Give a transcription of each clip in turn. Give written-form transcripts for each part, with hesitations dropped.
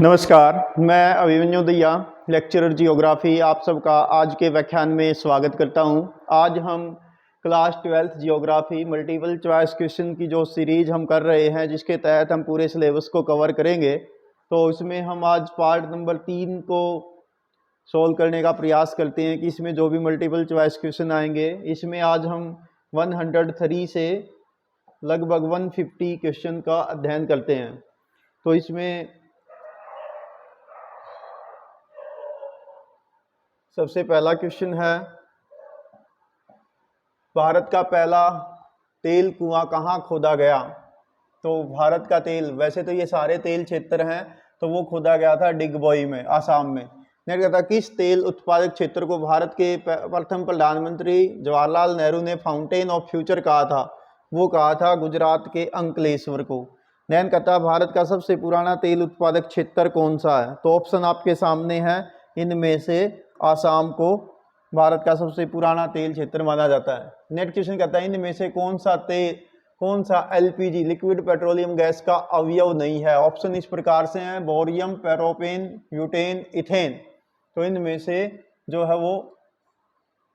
नमस्कार, मैं Abhimanyu Dahiya, lecturer geography, आप सबका आज के व्याख्यान में स्वागत करता हूं। आज हम class 12th geography multiple choice question की जो सीरीज हम कर रहे हैं, जिसके तहत हम पूरे सिलेबस को कवर करेंगे, तो इसमें हम आज पार्ट नंबर 3 को सोल्व करने का प्रयास करते हैं कि इसमें जो भी मल्टीपल चॉइस क्वेश्चन आएंगे, इसमें आज हम 103 से लगभग 150 क्वेश्चन का अध्ययन करते हैं। तो इसमें सबसे पहला क्वेश्चन है, भारत का पहला तेल कुआं कहाँ खोदा गया? तो भारत का तेल, वैसे तो ये सारे तेल क्षेत्र हैं, तो वो खोदा गया था डिगबोई में, आसाम में। नेक्स्ट कहता, किस तेल उत्पादक क्षेत्र को भारत के प्रथम प्रधानमंत्री जवाहरलाल नेहरू ने फाउंटेन ऑफ फ्यूचर कहा था? वो कहा था गुजरात के अंकलेश्वर को। नैन कहता, भारत का सबसे पुराना तेल उत्पादक क्षेत्र कौन सा है? तो ऑप्शन आपके सामने है, इनमें से आसाम को भारत का सबसे पुराना तेल क्षेत्र माना जाता है। नेक्स्ट क्वेश्चन कहता है, इनमें से कौन सा एलपीजी लिक्विड पेट्रोलियम गैस का अवयव नहीं है? ऑप्शन इस प्रकार से हैं, बोरियम, पैरोपेन, ब्यूटेन, इथेन। तो इनमें से जो है वो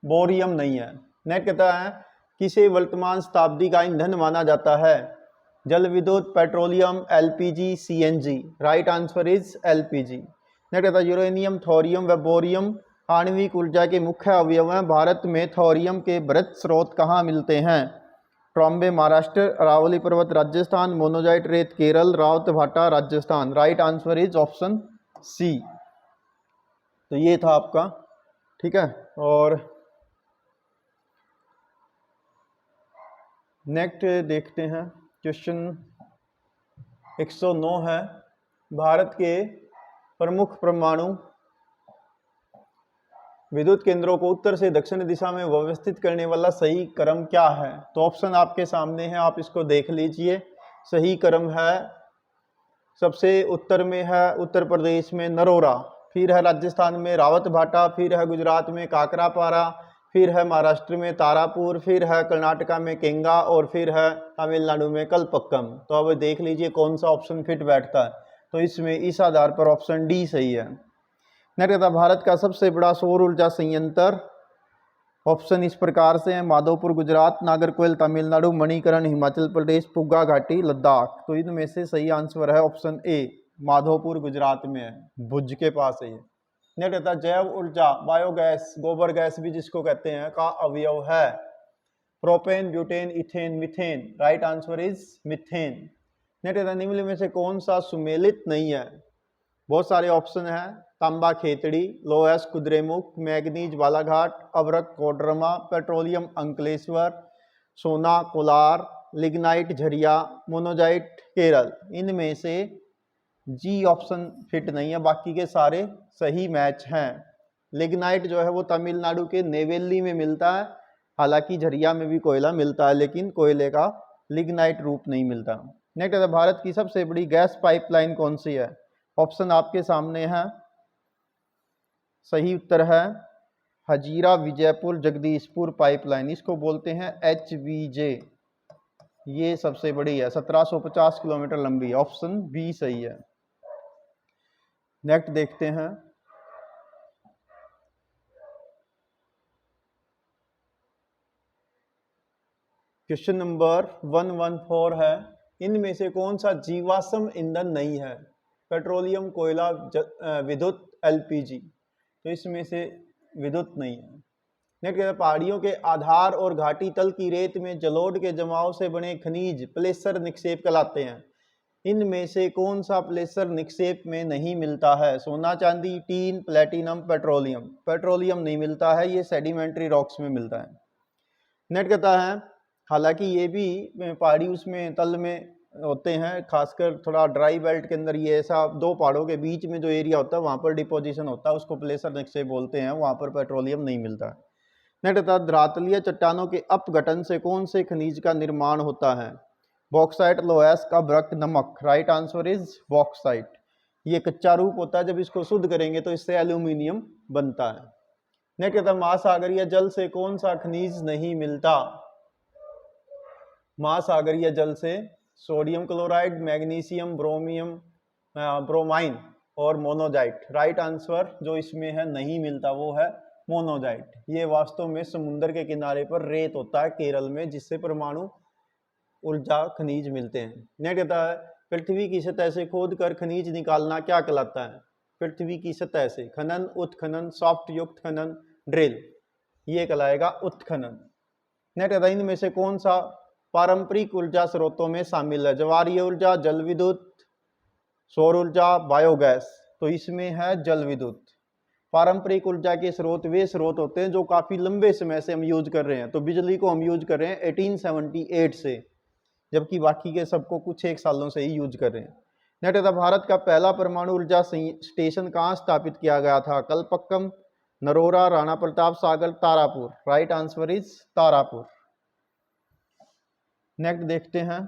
बोरियम नहीं है। नेक्स्ट कहता है, किसे वर्तमान शताब्दी का ईंधन माना जाता है? जल विद्युत, petroleum, LPG, CNG. Right answer is LPG. Next कहता है, यूरेनियम, थोरियम व बोरियम आणविक ऊर्जा के मुख्य अवयव हैं। भारत में थोरियम के बृहत स्रोत कहाँ मिलते हैं? ट्रॉम्बे महाराष्ट्र, अरावली पर्वत राजस्थान, मोनोजाइट रेत Kerala, Rawatbhata Rajasthan. Right answer is option C. तो ये था आपका, ठीक है। और नेक्स्ट देखते हैं, क्वेश्चन 109 है, भारत के प्रमुख परमाणु विद्युत केंद्रों को उत्तर से दक्षिण दिशा में व्यवस्थित करने वाला सही क्रम क्या है? तो ऑप्शन आपके सामने है, आप इसको देख लीजिए। सही क्रम है, सबसे उत्तर में है उत्तर प्रदेश में नरोरा, फिर है राजस्थान में रावत भाटा, फिर है गुजरात में काकरापारा, फिर है महाराष्ट्र में तारापुर, फिर है कर्नाटका में केंगा, और फिर है तमिलनाडु में कलपक्कम। तो अब देख लीजिए कौन सा ऑप्शन फिट बैठता है। तो इसमें इस आधार पर ऑप्शन डी सही है। नेक्स्ट, भारत का सबसे बड़ा सौर ऊर्जा संयंत्र, ऑप्शन इस प्रकार से है, माधोपुर गुजरात, नागरकोइल तमिलनाडु, मणिकरण हिमाचल प्रदेश, पुग्गा घाटी लद्दाख। तो इनमें से सही आंसर है ऑप्शन ए, माधोपुर गुजरात में है, भुज के पास है ये। नेक्स्ट रहता है, जैव ऊर्जा, बायोगैस, गोबर गैस भी जिसको कहते हैं, का अवयव है? Propane, butane, ethane, methane. Right answer is methane. Next रहता है, निम्न में से कौन सा सुमेलित नहीं है? बहुत सारे ऑप्शन हैं, तांबा खेतड़ी, लोएस कुद्रेमुख, मैग्नीज बालाघाट, अबरक कोडरमा, पेट्रोलियम अंकलेश्वर, सोना कोलार, लिग्नाइट झरिया, मोनोजाइट केरल। इनमें से जी ऑप्शन फिट नहीं है, बाकी के सारे सही मैच हैं। लिग्नाइट जो है वो तमिलनाडु के नेवेली में मिलता है, हालांकि झरिया में भी कोयला मिलता है, लेकिन कोयले का लिग्नाइट रूप नहीं मिलता। नेक्स्ट, भारत की सबसे बड़ी गैस पाइपलाइन कौन सी है? ऑप्शन आपके सामने है, सही उत्तर है हजीरा विजयपुर जगदीशपुर पाइपलाइन, इसको बोलते हैं HVJ। ये सबसे बड़ी है, 1750 किलोमीटर लंबी। ऑप्शन बी सही है। नेक्स्ट देखते हैं, क्वेश्चन नंबर 114 है, इनमें से कौन सा जीवाश्म ईंधन नहीं है? पेट्रोलियम, कोयला, विद्युत, एलपीजी। तो इसमें से विद्युत नहीं है। नेक्स्ट, पहाड़ियों के आधार और घाटी तल की रेत में जलोढ़ के जमाव से बने खनिज प्लेसर निक्षेप कहलाते हैं। इनमें से कौन सा प्लेसर निक्षेप में नहीं मिलता है? सोना, चांदी, टीन, प्लेटिनम, पेट्रोलियम। पेट्रोलियम नहीं मिलता है, ये सेडिमेंट्री रॉक्स में मिलता है। नेक्स्ट कहता है, हालांकि ये भी पहाड़ी उसमें तल में होते हैं, खासकर थोड़ा ड्राई बेल्ट के अंदर, ये ऐसा दो पहाड़ों के बीच में जो एरिया होता है वहाँ पर डिपोजिशन होता है, उसको प्लेसर निक्षेप बोलते हैं, वहाँ पर पेट्रोलियम नहीं मिलता। नेक्स्ट था, धरातलीय चट्टानों के अपघटन से कौन से खनिज का निर्माण होता है? बॉक्साइट, लोएस, अभ्रक, नमक। Right answer is bauxite. ये कच्चा रूप होता है, जब इसको शुद्ध करेंगे तो इससे एल्यूमिनियम बनता है। नेक्स्ट था, महासागरीय जल से कौन सा खनिज नहीं मिलता? महासागरीय जल से सोडियम क्लोराइड, मैग्नीशियम, ब्रोमियम, ब्रोमाइन और मोनोजाइट। राइट आंसर जो इसमें है नहीं मिलता वो है मोनोजाइट। ये वास्तव में समुद्र के किनारे पर रेत होता है केरल में, जिससे परमाणु ऊर्जा खनिज मिलते हैं। नेक्स्ट कहता है पृथ्वी की सतह से खोद कर खनिज निकालना क्या कहलाता है? पृथ्वी की सतह से खनन, उत्खनन, सॉफ्ट युक्त खनन, ड्रिल, ये कहलाएगा उत्खनन। नेक्स्ट कहता है इनमें से कौन सा पारंपरिक ऊर्जा स्रोतों में शामिल है? ज्वारीय ऊर्जा, जल विद्युत, सौर ऊर्जा, बायोगैस। तो इसमें है जल विद्युत। पारंपरिक ऊर्जा के स्रोत वे स्रोत होते हैं जो काफी लंबे समय से हम यूज कर रहे हैं। तो बिजली को हम यूज कर रहे हैं 1878 से, जबकि बाकी के सबको कुछ एक सालों से ही यूज कर रहे हैं। नेक्स्ट था भारत का पहला परमाणु ऊर्जा स्टेशन कहाँ स्थापित किया गया था? Kalpakkam, Narora, Rana Pratap Sagar, Tarapur. Right answer is Tarapur. Next देखते हैं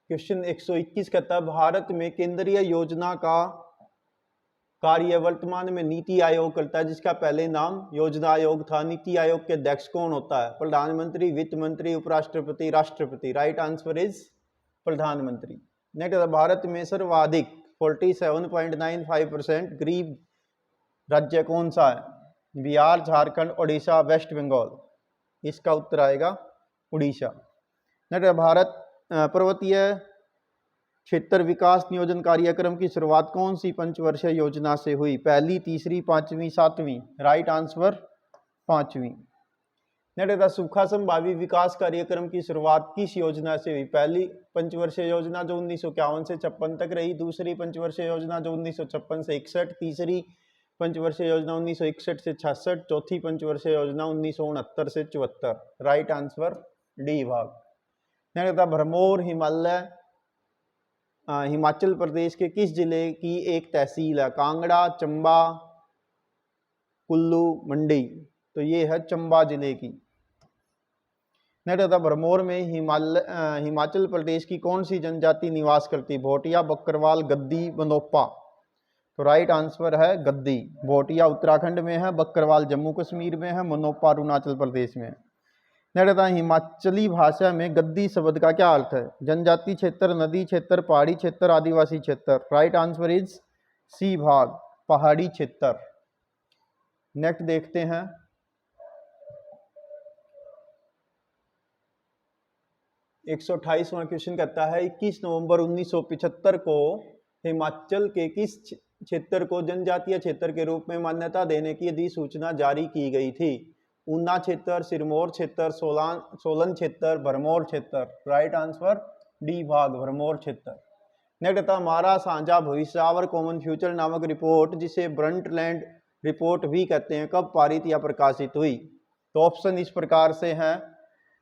क्वेश्चन 121 कहता है भारत में केंद्रीय योजना का कार्य वर्तमान में नीति आयोग करता है, जिसका पहले नाम योजना आयोग था। नीति आयोग के अध्यक्ष कौन होता है? प्रधानमंत्री, वित्त मंत्री, उपराष्ट्रपति, राष्ट्रपति। राइट आंसर इज प्रधानमंत्री। नेक्स्ट भारत में सर्वाधिक 47.95% गरीब राज्य कौन सा है? बिहार, झारखंड, उड़ीसा, वेस्ट बंगाल। इसका उत्तर आएगा उड़ीसा। नेक्स्ट भारत पर्वतीय क्षेत्र विकास नियोजन कार्यक्रम की शुरुआत कौन सी पंचवर्षीय योजना से हुई? पहली, तीसरी, पांचवी, सातवीं। राइट आंसर पांचवी। नेक्स्ट सूखा संभावी विकास कार्यक्रम की शुरुआत किस योजना से हुई? पहली पंचवर्षीय योजना जो 1951 से 56 तक रही, दूसरी पंचवर्षीय योजना जो 1956 से 61, तीसरी पंचवर्षीय योजना 1961 से 66, चौथी पंचवर्षीय योजना 1969 से 74। राइट आंसर डी भाग। नेक्स्ट भरमौर हिमाचल प्रदेश के किस जिले की एक तहसील है? कांगड़ा, चंबा, कुल्लू, मंडी। तो ये है चंबा जिले की। नेक्स्ट भरमौर में हिमाचल प्रदेश की कौन सी जनजाति निवास करती? भोटिया, बकरवाल, गद्दी, बनोपा। तो राइट आंसर है गद्दी। भोटिया उत्तराखंड में है, बकरवाल जम्मू कश्मीर में है, मनोपा अरुणाचल प्रदेश में है। नेक्स्ट हिमाचली भाषा में गद्दी शब्द का क्या अर्थ है? जनजाति क्षेत्र, नदी क्षेत्र, पहाड़ी क्षेत्र, आदिवासी क्षेत्र। राइट आंसर इज सी भाग, पहाड़ी क्षेत्र। नेक्स्ट देखते हैं 128वां क्वेश्चन कहता है 21 नवंबर 1975 को हिमाचल के किस क्षेत्र को जनजातीय क्षेत्र के रूप में मान्यता देने की अधिसूचना जारी की गई थी? ऊना क्षेत्र, सिरमौर क्षेत्र, सोलन क्षेत्र, भरमौर क्षेत्र। राइट आंसर डी भाग, भरमौर क्षेत्र। नेक्स्ट था हमारा साझा भविष्य आवर कॉमन फ्यूचर नामक रिपोर्ट, जिसे ब्रंटलैंड रिपोर्ट भी कहते हैं, कब पारित या प्रकाशित हुई? तो ऑप्शन इस प्रकार से हैं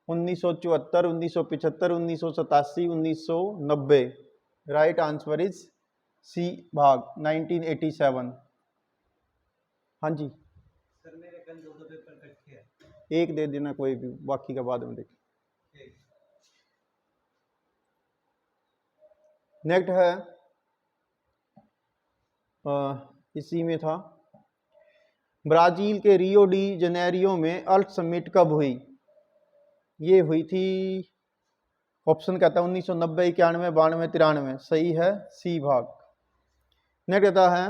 1974, 1975, 1987, 1990। राइट आंसर इज सी भाग 1987। हाँ जी सर मेरे कल 2 पेपर कट गया। एक दे देना कोई भी, बाकी का बाद में देख। नेक्स्ट है इसी में था ब्राजील के रियो डी जनेरियो में अर्थ समिट कब हुई? ये हुई थी, ऑप्शन कहता है 1990, 91, 92, 93। सही है सी भाग। नेक्स्ट कहता है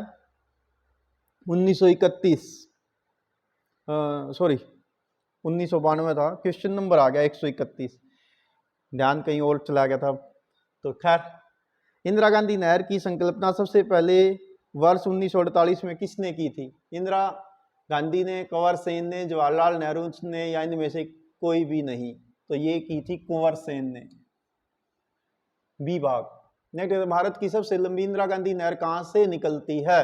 1931, सॉरी 1992 था। क्वेश्चन नंबर आ गया 131, ध्यान कहीं और चला गया था। तो खैर, इंदिरा गांधी नहर की संकल्पना सबसे पहले वर्ष 1948 में किसने की थी? इंदिरा गांधी ने, कंवर सेन ने, जवाहरलाल नेहरू ने, या इनमें से कोई भी नहीं? तो ये की थी कंवर सेन ने, बी भाग। नेक्स्ट, भारत की सबसे लंबी इंदिरा गांधी नहर कहां से निकलती है?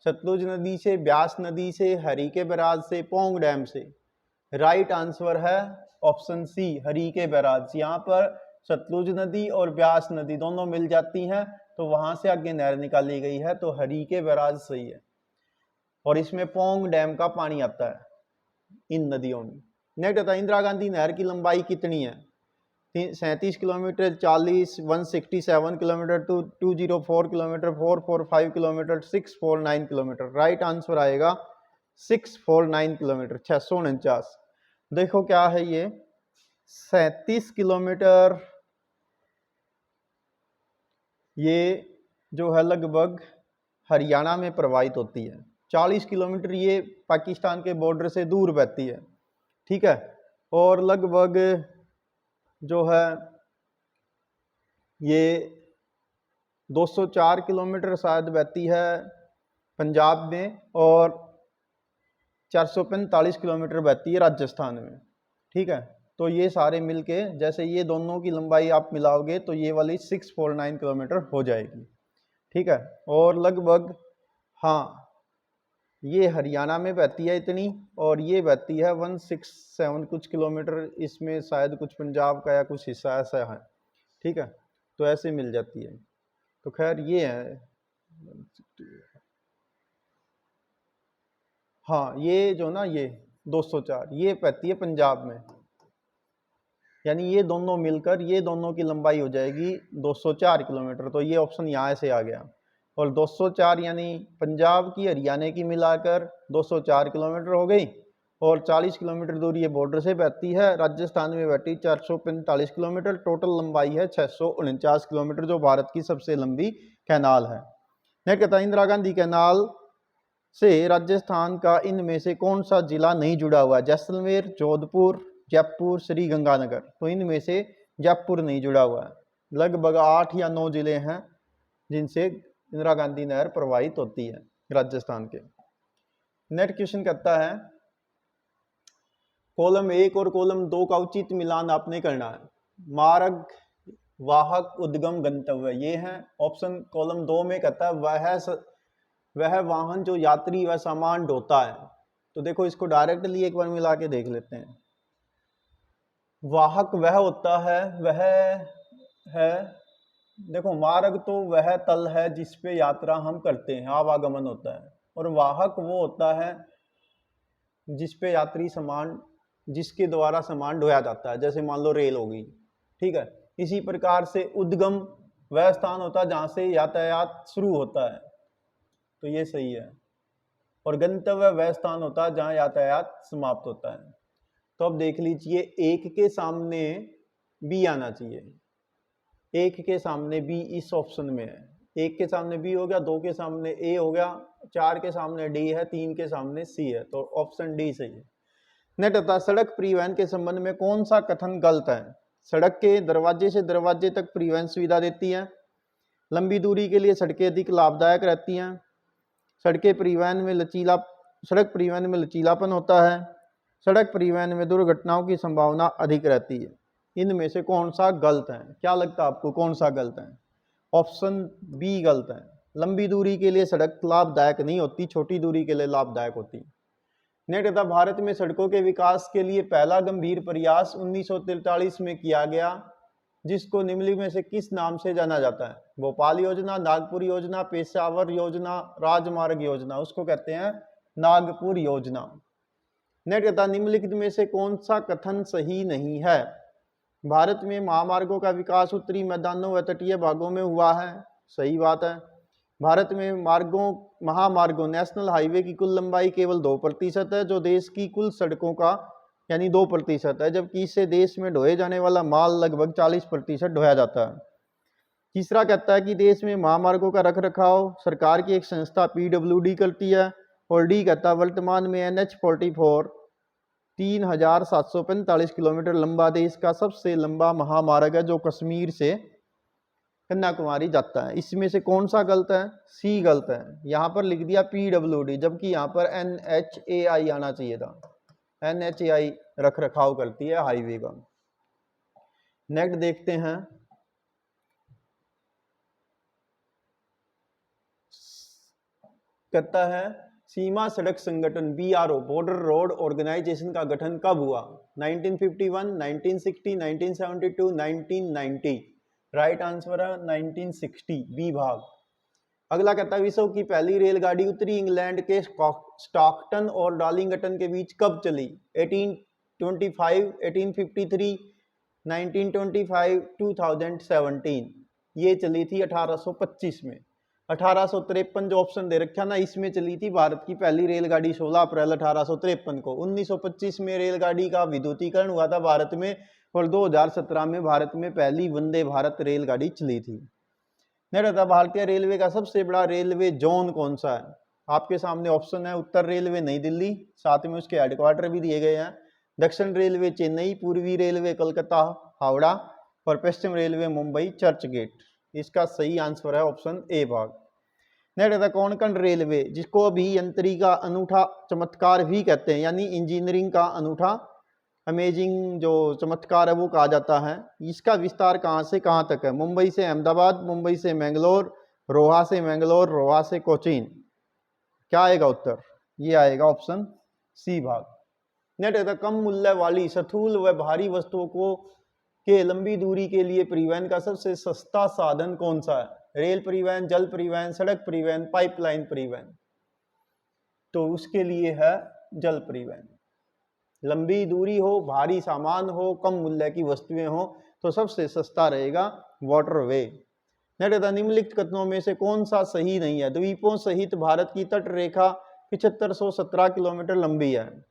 सतलुज नदी से, ब्यास नदी से, हरिके बैराज से, पोंग डैम से। राइट आंसर है ऑप्शन सी, हरिके बैराज। यहाँ पर सतलुज नदी और ब्यास नदी दोनों मिल जाती हैं, तो वहां से आगे नहर निकाली गई है, तो हरिके बैराज सही है। और इसमें पोंग डैम का पानी आता है इन नदियों में। नेक्स्ट, इंदिरा गांधी नहर की लंबाई कितनी है? 37 kilometre, 40, 167 kilometre, 204 kilometre, 445 kilometre, 649 kilometre. Right answer आएगा 649 किलोमीटर, 649। देखो क्या है ये, 37 किलोमीटर ये जो है लगभग हरियाणा में प्रवाहित होती है। 40 किलोमीटर ये पाकिस्तान के बॉर्डर से दूर बहती है, ठीक है। और लगभग जो है ये 204 किलोमीटर शायद बहती है पंजाब में, और 445 किलोमीटर बहती है राजस्थान में, ठीक है। तो ये सारे मिलके जैसे ये दोनों की लंबाई आप मिलाओगे तो ये वाली 649 किलोमीटर हो जाएगी, ठीक है। और लगभग हाँ ये हरियाणा में बहती है इतनी, और ये बहती है 167 कुछ किलोमीटर, इसमें शायद कुछ पंजाब का या कुछ हिस्सा ऐसा है, ठीक है। तो ऐसे मिल जाती है। तो खैर ये है, हाँ ये जो ना ये 204 ये बहती है पंजाब में, यानी ये दोनों मिलकर ये दोनों की लंबाई हो जाएगी 204 किलोमीटर। तो ये ऑप्शन यहाँ से आ गया। और 204 यानी पंजाब की हरियाणा की मिलाकर 204 किलोमीटर हो गई, और 40 किलोमीटर दूर ये बॉर्डर से बहती है, राजस्थान में बहती 445 किलोमीटर। टोटल लंबाई है 649 किलोमीटर, जो भारत की सबसे लंबी कैनाल है। नेक्स्ट कहता है इंदिरा गांधी कैनाल से राजस्थान का इनमें से कौन सा जिला नहीं जुड़ा हुआ है? जैसलमेर, जोधपुर, जयपुर, श्री गंगानगर। तो इनमें से जयपुर नहीं जुड़ा हुआ है। लगभग 8 या 9 जिले हैं जिनसे इंदिरा गांधी नहर प्रवाहित होती है राजस्थान के। नेक्स्ट क्वेश्चन कहता है कॉलम 1 और कॉलम 2 का उचित मिलान आपने करना है। मार्ग, वाहक, उद्गम, गंतव्य, ये है ऑप्शन। कॉलम 2 में कहता है वह वाहन जो यात्री व सामान ढोता है। तो देखो इसको डायरेक्टली एक बार मिला के देख लेते हैं। वाहक वह होता है, वह है, देखो मार्ग तो वह तल है जिस पे यात्रा हम करते हैं, आवागमन होता है। और वाहक वो होता है जिस पे यात्री सामान, जिसके द्वारा सामान ढोया जाता है, जैसे मान लो रेल होगी, ठीक है। इसी प्रकार से उद्गम वह स्थान होता है जहाँ से यातायात शुरू होता है, तो ये सही है। और गंतव्य वह स्थान होता है जहाँ यातायात समाप्त होता है। तो अब देख लीजिए, एक के सामने बी आना चाहिए, एक के सामने बी इस ऑप्शन में है। एक के सामने बी हो गया, 2 के सामने ए हो गया, 4 के सामने डी है, 3 के सामने सी है, तो ऑप्शन डी सही है। नेक्स्ट आता है सड़क परिवहन के संबंध में कौन सा कथन गलत है? सड़क के दरवाजे से दरवाजे तक परिवहन सुविधा देती है। लंबी दूरी के लिए सड़कें अधिक लाभदायक रहती हैं। सड़क परिवहन में लचीलापन होता है। सड़क परिवहन में दुर्घटनाओं की संभावना अधिक रहती है। इनमें से कौन सा गलत है? क्या लगता है आपको कौन सा गलत है? ऑप्शन बी गलत है। लंबी दूरी के लिए सड़क लाभदायक नहीं होती, छोटी दूरी के लिए लाभदायक होती। नेक्स्ट था भारत में सड़कों के विकास के लिए पहला गंभीर प्रयास 1943 में किया गया, जिसको निम्नलिखित में से किस नाम से जाना जाता है? भोपाल योजना, नागपुर योजना, पेशावर योजना, राजमार्ग योजना। उसको कहते हैं नागपुर योजना। नेक्स्ट था निम्नलिखित में से कौन सा कथन सही नहीं है? भारत में महामार्गों का विकास उत्तरी मैदानों व तटीय भागों में हुआ है। सही बात है। भारत में महामार्गों नेशनल हाईवे की कुल लंबाई केवल 2% है, जो देश की कुल सड़कों का यानी 2% है, जबकि इससे देश में ढोए जाने वाला माल लगभग 40% ढोया जाता है। तीसरा कहता है कि देश में महामार्गों का रख रखाव सरकार की एक संस्था PWD करती है। और डी कहता है वर्तमान में NH-44 3745 किलोमीटर लंबा देश का सबसे लंबा महामार्ग है, जो कश्मीर से कन्याकुमारी जाता है। इसमें से कौन सा गलत है? सी गलत है। यहाँ पर लिख दिया PWD, जबकि यहाँ पर NHAI आना चाहिए था। NHAI रख रखाव करती है हाईवे का। नेक्स्ट देखते हैं कहता है सीमा सड़क संगठन BRO बॉर्डर रोड ऑर्गेनाइजेशन का गठन कब हुआ? 1951, 1960, 1972, 1990। राइट आंसर है 1960 बी भाग। अगला कहता है विश्व की पहली रेलगाड़ी उत्तरी इंग्लैंड के स्टॉकटन और डार्लिंगटन के बीच कब चली? 1825, 1853, 1925, 2017। ये चली थी 1825 में। 1853 जो ऑप्शन दे रखा ना, इसमें चली थी भारत की पहली रेलगाड़ी 16 अप्रैल 1853 को। 1925 में रेलगाड़ी का विद्युतीकरण हुआ था भारत में, और 2017 में भारत में पहली वंदे भारत रेलगाड़ी चली थी। नहीं रहता भारतीय रेलवे का सबसे बड़ा रेलवे जोन कौन सा है? आपके सामने ऑप्शन है, उत्तर रेलवे नई दिल्ली, साथ में उसके हेडक्वार्टर भी दिए गए हैं, दक्षिण रेलवे चेन्नई, पूर्वी रेलवे कलकत्ता हावड़ा और पश्चिम रेलवे मुंबई चर्च गेट। इसका सही आंसर है ऑप्शन ए भाग। नेक्स्ट रहता कोंकण रेलवे, जिसको अभियंत्रिकी का अनूठा चमत्कार भी कहते हैं, यानी इंजीनियरिंग का अनूठा अमेजिंग जो चमत्कार है वो कहा जाता है। इसका विस्तार कहाँ से कहाँ तक है? मुंबई से अहमदाबाद, मुंबई से मैंगलोर, रोहा से मैंगलोर, रोहा से कोचीन। क्या आएगा उत्तर? ये आएगा ऑप्शन सी भाग। नेक्स्ट रहता कम मूल्य वाली स्थूल व भारी वस्तुओं को के लंबी दूरी के लिए परिवहन का सबसे सस्ता साधन कौन सा है? रेल परिवहन, जल परिवहन, सड़क परिवहन, पाइपलाइन परिवहन। तो उसके लिए है जल परिवहन। लंबी दूरी हो, भारी सामान हो, कम मूल्य की वस्तुएं हो, तो सबसे सस्ता रहेगा वाटरवे। निम्नलिखित कथनों में से कौन सा सही नहीं है? द्वीपों सहित भारत की तट रेखा 7517 किलोमीटर लंबी है।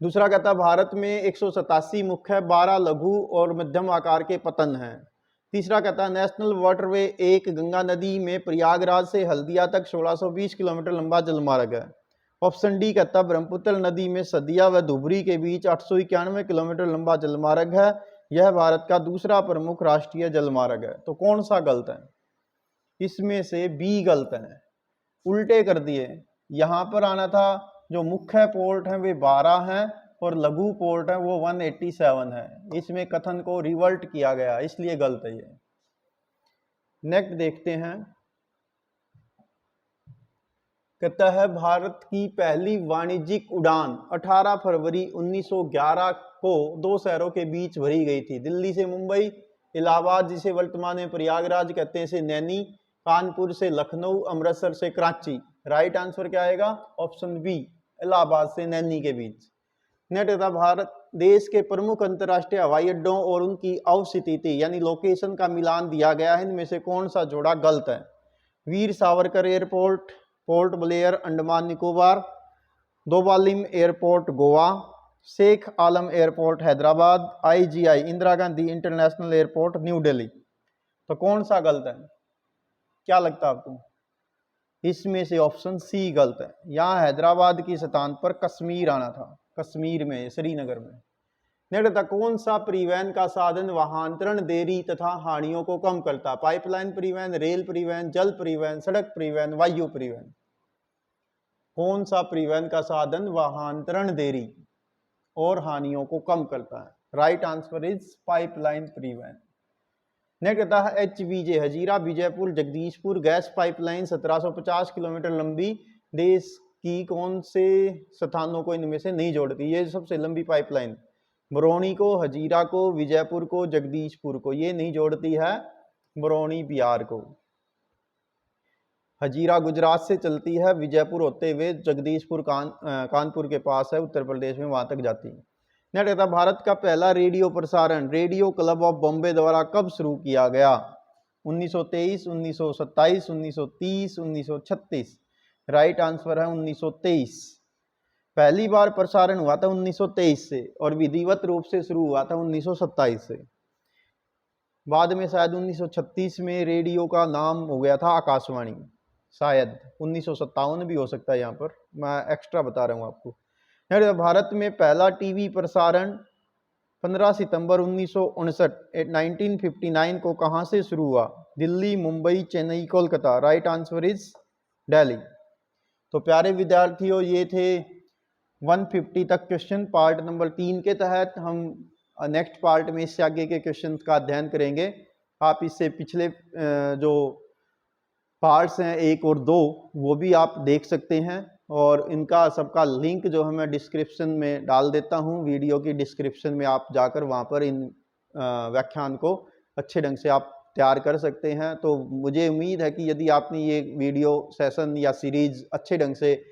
दूसरा कहता है भारत में 187 मुख्य, 12 लघु और मध्यम आकार के पतन हैं। तीसरा कहता है नेशनल वाटरवे एक गंगा नदी में प्रयागराज से हल्दिया तक 1620 किलोमीटर लंबा जलमार्ग है। ऑप्शन डी कहता है ब्रह्मपुत्र नदी में सदिया व धुबरी के बीच 891 किलोमीटर लंबा जलमार्ग है। यह भारत का दूसरा प्रमुख राष्ट्रीय जलमार्ग है। तो कौन सा गलत है? इसमें से बी गलत है, उल्टे कर दिए। यहाँ पर आना था जो मुख्य पोर्ट हैं वे 12 हैं और लघु पोर्ट है वो 187 है। इसमें कथन को रिवर्ट किया गया, इसलिए गलत है ये। नेक्स्ट देखते हैं, कहता है भारत की पहली वाणिज्यिक उड़ान 18 फरवरी 1911 को 2 शहरों के बीच भरी गई थी। दिल्ली से मुंबई, इलाहाबाद जिसे वर्तमान में प्रयागराज कहते हैं से नैनी, कानपुर से लखनऊ, अमृतसर से कराची। राइट आंसर क्या आएगा? ऑप्शन बी, इलाहाबाद से नैनी के बीच। नेक्स्ट था भारत देश के प्रमुख अंतर्राष्ट्रीय हवाई अड्डों और उनकी अवस्थिति यानी लोकेशन का मिलान दिया गया है। इनमें से कौन सा जोड़ा गलत है? Veer Savarkar airport, Port Blair Andaman Nicobar, Dabolim airport Goa, Sheikh Alam airport Hyderabad, IGI Indira Gandhi international airport New Delhi. तो कौन सा गलत है? क्या लगता है आपको? इसमें से ऑप्शन सी गलत है। यहाँ हैदराबाद की स्थान पर कश्मीर आना था, कश्मीर में, श्रीनगर में। नेक्स्ट था कौन सा परिवहन का साधन वाहनांतरण देरी तथा हानियों को कम करता? पाइपलाइन परिवहन, रेल परिवहन, जल परिवहन, सड़क परिवहन, वायु परिवहन। कौन सा परिवहन का साधन वाहनांतरण देरी और हानियों को कम करता है? राइट आंसर इज पाइपलाइन परिवहन। नेक्स्ट था HVJ Hazira Vijaypur Jagdishpur gas pipeline 1750 kilometre लंबी, देश की कौन से स्थानों को इनमें से नहीं जोड़ती? ये सबसे लंबी पाइपलाइन बरौनी को, हजीरा को, विजयपुर को, जगदीशपुर को, ये नहीं जोड़ती है बरौनी बिहार को। हजीरा गुजरात से चलती है, विजयपुर होते हुए जगदीशपुर कानपुर के पास है उत्तर प्रदेश में, वहां तक जाती है। नेक्स्ट था भारत का पहला रेडियो प्रसारण रेडियो क्लब ऑफ बॉम्बे द्वारा कब शुरू किया गया? 1923, 1927, 1930, 1936। राइट आंसर है 1923। पहली बार प्रसारण हुआ था 1923 से और विधिवत रूप से शुरू हुआ था 1927 से। बाद में शायद 1936 में रेडियो का नाम हो गया था आकाशवाणी, शायद 1957 भी हो सकता है, यहाँ पर मैं एक्स्ट्रा बता रहा हूँ आपको। भारत में पहला टीवी प्रसारण 15 सितंबर 1959 को कहाँ से शुरू हुआ? Delhi, Mumbai, Chennai, Kolkata. Right answer is Delhi. तो प्यारे विद्यार्थियों, ये थे 150 तक क्वेश्चन पार्ट नंबर 3 के तहत। हम नेक्स्ट पार्ट में इससे आगे के क्वेश्चन का अध्ययन करेंगे। आप इससे पिछले जो पार्ट्स हैं 1 और 2 वो भी आप देख सकते हैं और इनका सबका लिंक जो है मैं डिस्क्रिप्शन में डाल देता हूं। वीडियो की डिस्क्रिप्शन में आप जाकर वहां पर इन व्याख्यान को अच्छे ढंग से आप तैयार कर सकते हैं। तो मुझे उम्मीद है कि यदि आपने ये वीडियो सेशन या सीरीज अच्छे ढंग से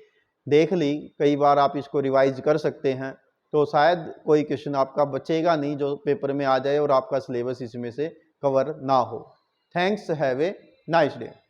देख ली, कई बार आप इसको रिवाइज कर सकते हैं, तो शायद कोई क्वेश्चन आपका बचेगा नहीं जो पेपर में आ जाए और आपका सिलेबस इसमें से कवर ना हो। Thanks, have a nice day.